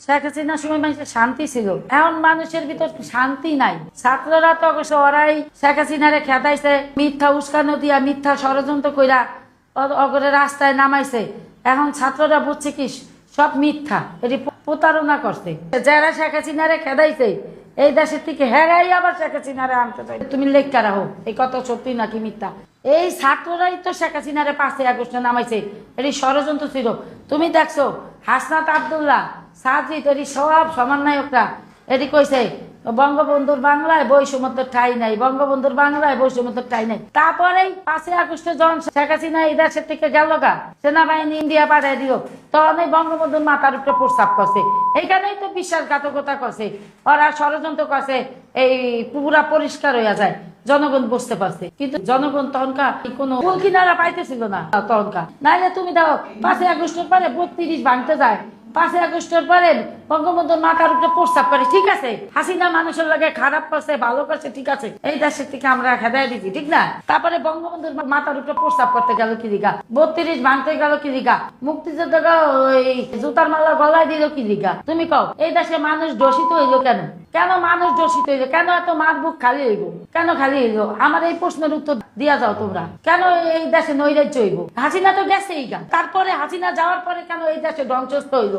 শেখ হাসিনার সময় মানুষের শান্তি ছিল, এখন মানুষের ভিতর শান্তি নাই। ছাত্ররা তো অবশ্য ওরাই শেখ হাসিনারে খেদাইছে, মিথ্যা উস্কানো দিয়া মিথ্যা ষড়যন্ত্র কইরা অগরে রাস্তায় নামাইছে। এখন ছাত্ররা বুঝছে কি সব মিথ্যা, এটি প্রতারণা করছে। যারা শেখ হাসিনারে খেদাইছে এই দেশের থেকে হেরাই আবার শেখ হাসিনারে আনতে চাই। তুমি লেখা রাখো এই কথা সত্যি নাকি মিথ্যা। এই ছাত্ররাই তো শেখ হাসিনারে 5 আগস্টে নামাইছে, এটি ষড়যন্ত্র ছিল। তুমি দেখছো হাসনাত আব্দুল্লাহ, সাজিদ, এটি সব সমন্বয়করা এটি কইছে বঙ্গবন্ধুর বাংলায় বৈষম্যের ঠাই নাই, বঙ্গবন্ধুর বাংলায় বৈষম্যের ঠাই নাই। তারপরেই 5 আগস্টে যখন শেখ হাসিনা এই দেশের থেকে গেল গা, সেনাবাহিনী ইন্ডিয়া পাঠাই দিল, তখন এই বঙ্গবন্ধুর মাথার উপরে প্রস্তাব করছে। এইখানেই তো বিশ্বাসঘাতকতা করছে, ওরা ষড়যন্ত্র করছে, এই পুরা পরিষ্কার হইয়া যায়, জনগণ বুঝতে পারছে। কিন্তু জনগণ তখনকার কোনো কুল কিনারা পাইতেছিল না তখনকার। নাইলে তুমি দেখো 5 আগস্টের পরে 32 ভাঙতে যায়, 5 আগস্টের পরে বঙ্গবন্ধুর মাথার উপরে প্রস্তাব করে। ঠিক আছে, হাসিনা মানুষের লাগে খারাপ করছে, ভালো করছে, ঠিক আছে, এই দেশের থেকে আমরা খেদাই দিচ্ছি, ঠিক না? তারপরে বঙ্গবন্ধুর মাথার উপরে প্রস্তাব করতে গেল কি দিঘা, 32 ভাঙতে গেল কি দিঘা, মুক্তিযোদ্ধা ওই জুতার মালা গলায় দিল কি দিঘা। তুমি কও এই দেশে মানুষ দোষিত হইলো কেন? কেন মানুষ দোষিত হইলো? কেন এত মার বুক খালি হইব? কেন খালি হইলো? আমার এই প্রশ্নের উত্তর দিয়া যাও তোমরা। কেন এই দেশে নৈরাজ্য হইব? হাসিনা তো গেছেই গা, তারপরে হাসিনা যাওয়ার পরে কেন এই দেশে ধ্বংসস্ত হইলো?